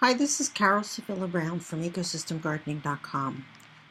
Hi, this is Carole Sevilla Brown from ecosystemgardening.com.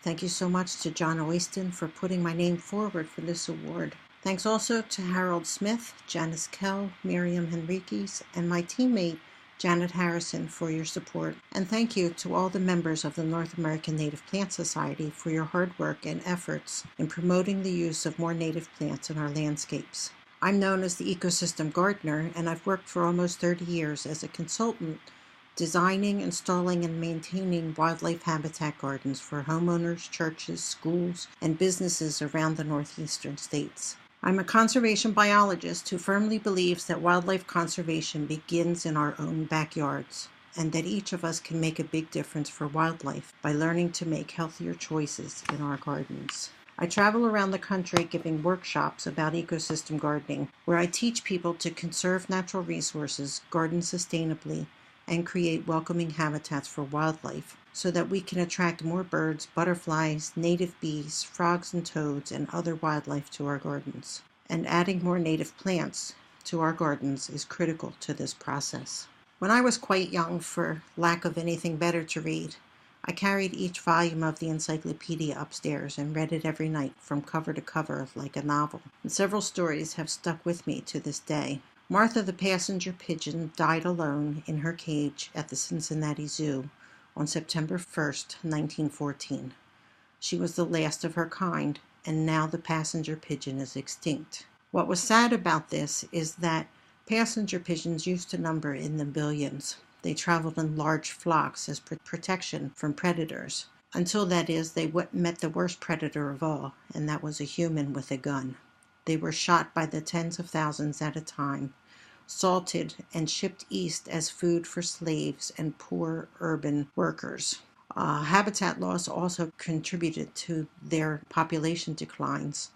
Thank you so much to John Oyston for putting my name forward for this award. Thanks also to Harold Smith, Janice Kell, Miriam Henriquez, and my teammate Janet Harrison for your support. And thank you to all the members of the North American Native Plant Society for your hard work and efforts in promoting the use of more native plants in our landscapes. I'm known as the Ecosystem Gardener, and I've worked for almost 30 years as a consultant designing, installing, and maintaining wildlife habitat gardens for homeowners, churches, schools, and businesses around the northeastern states. I'm a conservation biologist who firmly believes that wildlife conservation begins in our own backyards, and that each of us can make a big difference for wildlife by learning to make healthier choices in our gardens. I travel around the country giving workshops about ecosystem gardening, where I teach people to conserve natural resources, garden sustainably, and create welcoming habitats for wildlife so that we can attract more birds, butterflies, native bees, frogs and toads, and other wildlife to our gardens. And adding more native plants to our gardens is critical to this process. When I was quite young, for lack of anything better to read, I carried each volume of the encyclopedia upstairs and read it every night from cover to cover like a novel. And several stories have stuck with me to this day. Martha the passenger pigeon died alone in her cage at the Cincinnati Zoo on September 1st, 1914. She was the last of her kind, and now the passenger pigeon is extinct. What was sad about this is that passenger pigeons used to number in the billions. They traveled in large flocks as protection from predators, until that is, they met the worst predator of all, and that was a human with a gun. They were shot by the tens of thousands at a time, salted and shipped east as food for slaves and poor urban workers. Habitat loss also contributed to their population declines.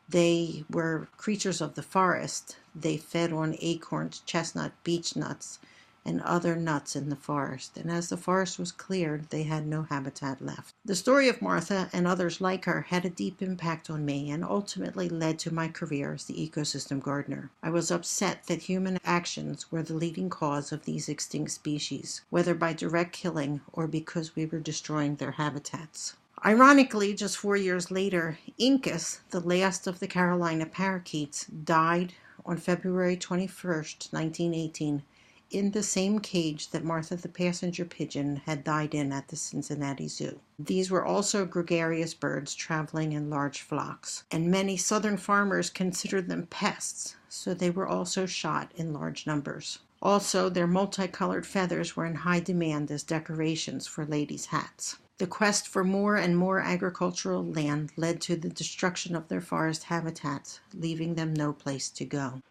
They were creatures of the forest. They fed on acorns, chestnut, beech nuts, and other nuts in the forest. And as the forest was cleared, they had no habitat left. The story of Martha and others like her had a deep impact on me and ultimately led to my career as the ecosystem gardener. I was upset that human actions were the leading cause of these extinct species, whether by direct killing or because we were destroying their habitats. Ironically, just 4 years later, Incus, the last of the Carolina parakeets, died on February 21st, 1918, in the same cage that Martha the passenger pigeon had died in at the Cincinnati Zoo. These were also gregarious birds traveling in large flocks, and many southern farmers considered them pests, so they were also shot in large numbers. Also, their multicolored feathers were in high demand as decorations for ladies' hats. The quest for more and more agricultural land led to the destruction of their forest habitats, leaving them no place to go.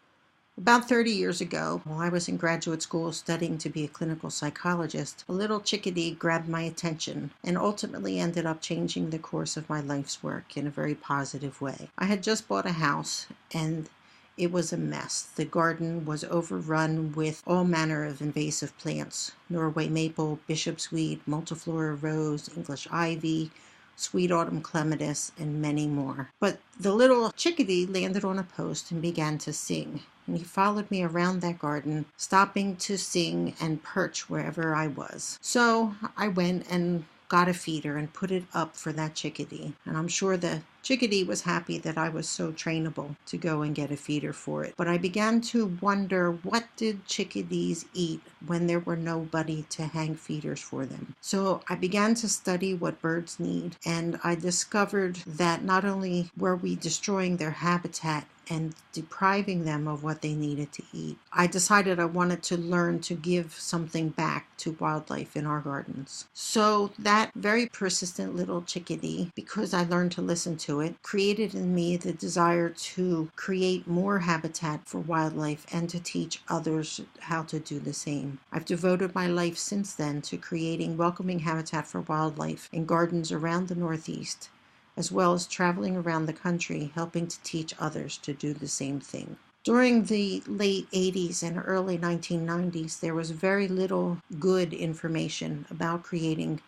About 30 years ago, while I was in graduate school studying to be a clinical psychologist, a little chickadee grabbed my attention and ultimately ended up changing the course of my life's work in a very positive way. I had just bought a house and it was a mess. The garden was overrun with all manner of invasive plants: Norway maple, bishop's weed, multiflora rose, English ivy, sweet autumn clematis, and many more. But the little chickadee landed on a post and began to sing. And he followed me around that garden, stopping to sing and perch wherever I was. So I went and got a feeder and put it up for that chickadee. And I'm sure the chickadee was happy that I was so trainable to go and get a feeder for it. But I began to wonder, what did chickadees eat when there were nobody to hang feeders for them? So I began to study what birds need, and I discovered that not only were we destroying their habitat and depriving them of what they needed to eat, I decided I wanted to learn to give something back to wildlife in our gardens. So that very persistent little chickadee, because I learned to listen to it, created in me the desire to create more habitat for wildlife and to teach others how to do the same. I've devoted my life since then to creating welcoming habitat for wildlife in gardens around the Northeast, as well as traveling around the country helping to teach others to do the same thing. During the late 80s and early 1990s, there was very little good information about creating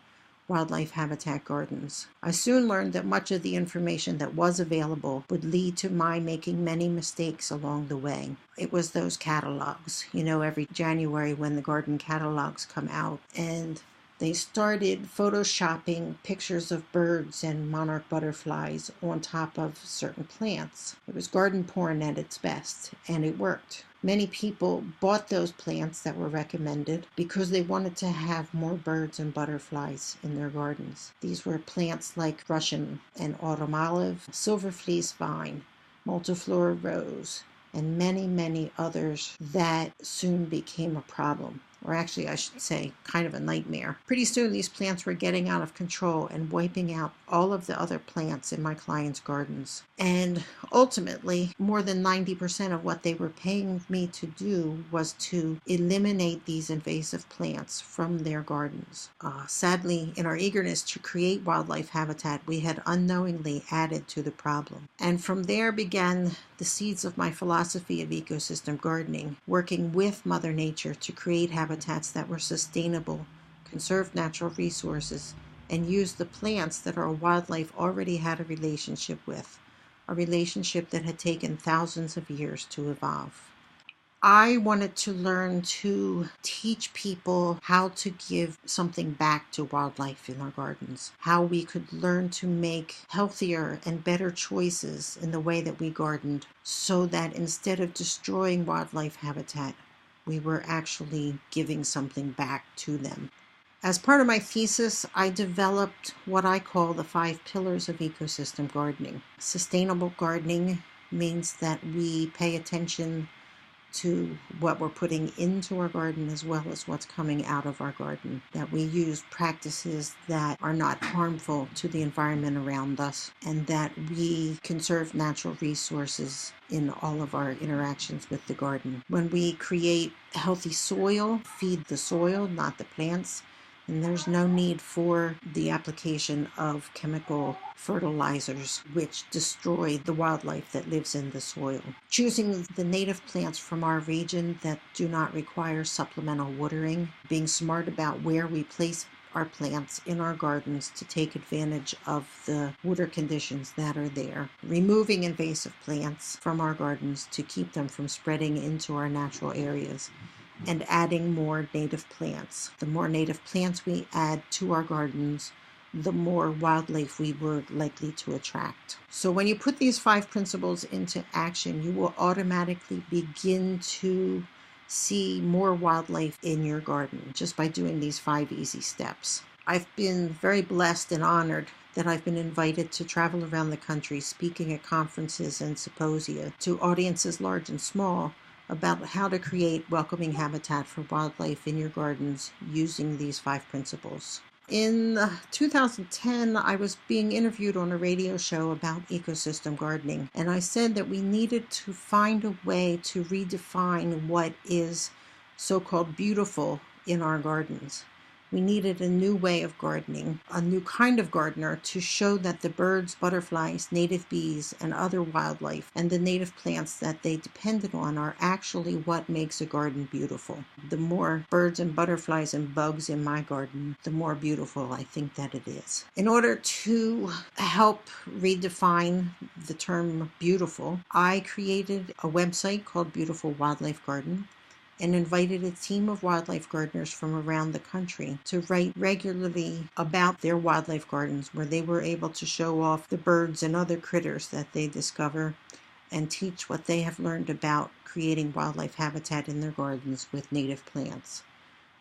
wildlife habitat gardens. I soon learned that much of the information that was available would lead to my making many mistakes along the way. It was those catalogs. Every January when the garden catalogs come out, and they started photoshopping pictures of birds and monarch butterflies on top of certain plants. It was garden porn at its best, and it worked. Many people bought those plants that were recommended because they wanted to have more birds and butterflies in their gardens. These were plants like Russian and autumn olive, silver fleece vine, multiflora rose, and many, many others that soon became a problem. Or actually, I should say, kind of a nightmare. Pretty soon, these plants were getting out of control and wiping out all of the other plants in my clients' gardens. And ultimately, more than 90% of what they were paying me to do was to eliminate these invasive plants from their gardens. Sadly, in our eagerness to create wildlife habitat, we had unknowingly added to the problem. And from there began the seeds of my philosophy of ecosystem gardening, working with Mother Nature to create habitats that were sustainable, conserve natural resources, and use the plants that our wildlife already had a relationship with, a relationship that had taken thousands of years to evolve. I wanted to learn to teach people how to give something back to wildlife in our gardens, how we could learn to make healthier and better choices in the way that we gardened, so that instead of destroying wildlife habitat, we were actually giving something back to them. As part of my thesis, I developed what I call the 5 pillars of ecosystem gardening. Sustainable gardening means that we pay attention to what we're putting into our garden as well as what's coming out of our garden, that we use practices that are not harmful to the environment around us, and that we conserve natural resources in all of our interactions with the garden. When we create healthy soil, feed the soil, not the plants, and there's no need for the application of chemical fertilizers which destroy the wildlife that lives in the soil. Choosing the native plants from our region that do not require supplemental watering, being smart about where we place our plants in our gardens to take advantage of the water conditions that are there, removing invasive plants from our gardens to keep them from spreading into our natural areas, and adding more native plants. The more native plants we add to our gardens, the more wildlife we were likely to attract. So when you put these 5 principles into action, you will automatically begin to see more wildlife in your garden just by doing these 5 easy steps. I've been very blessed and honored that I've been invited to travel around the country speaking at conferences and symposia to audiences large and small about how to create welcoming habitat for wildlife in your gardens using these 5 principles. In 2010, I was being interviewed on a radio show about ecosystem gardening, and I said that we needed to find a way to redefine what is so-called beautiful in our gardens. We needed a new way of gardening, a new kind of gardener to show that the birds, butterflies, native bees, and other wildlife, and the native plants that they depended on are actually what makes a garden beautiful. The more birds and butterflies and bugs in my garden, the more beautiful I think that it is. In order to help redefine the term beautiful, I created a website called Beautiful Wildlife Garden, and invited a team of wildlife gardeners from around the country to write regularly about their wildlife gardens, where they were able to show off the birds and other critters that they discover and teach what they have learned about creating wildlife habitat in their gardens with native plants.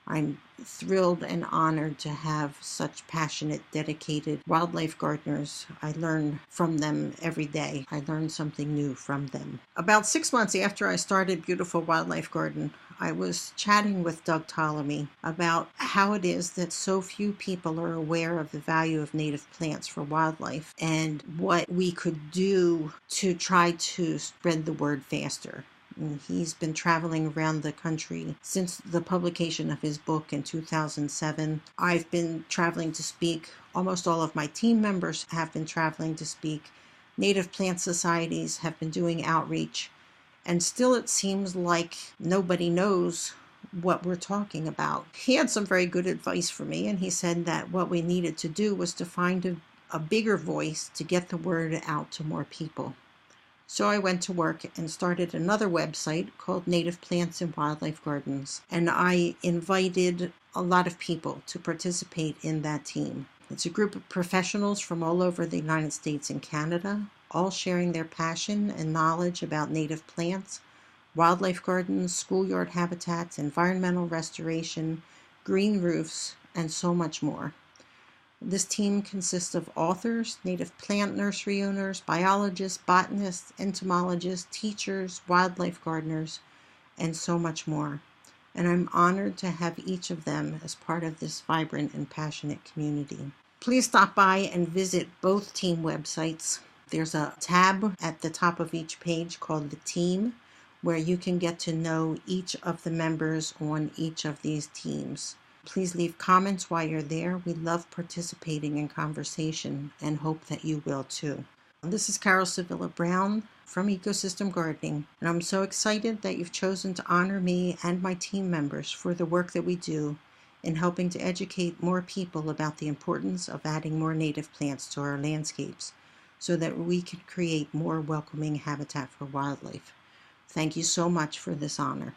I'm thrilled and honored to have such passionate, dedicated wildlife gardeners. I learn from them every day. I learn something new from them. About 6 months after I started Beautiful Wildlife Garden, I was chatting with Doug Ptolemy about how it is that so few people are aware of the value of native plants for wildlife and what we could do to try to spread the word faster. And he's been traveling around the country since the publication of his book in 2007. I've been traveling to speak. Almost all of my team members have been traveling to speak. Native plant societies have been doing outreach. And still it seems like nobody knows what we're talking about. He had some very good advice for me, and he said that what we needed to do was to find a bigger voice to get the word out to more people. So I went to work and started another website called Native Plants and Wildlife Gardens, and I invited a lot of people to participate in that team. It's a group of professionals from all over the United States and Canada, all sharing their passion and knowledge about native plants, wildlife gardens, schoolyard habitats, environmental restoration, green roofs, and so much more. This team consists of authors, native plant nursery owners, biologists, botanists, entomologists, teachers, wildlife gardeners, and so much more. And I'm honored to have each of them as part of this vibrant and passionate community. Please stop by and visit both team websites. There's a tab at the top of each page called The Team, where you can get to know each of the members on each of these teams. Please leave comments while you're there. We love participating in conversation and hope that you will too. This is Carole Sevilla Brown from Ecosystem Gardening, and I'm so excited that you've chosen to honor me and my team members for the work that we do in helping to educate more people about the importance of adding more native plants to our landscapes so that we can create more welcoming habitat for wildlife. Thank you so much for this honor.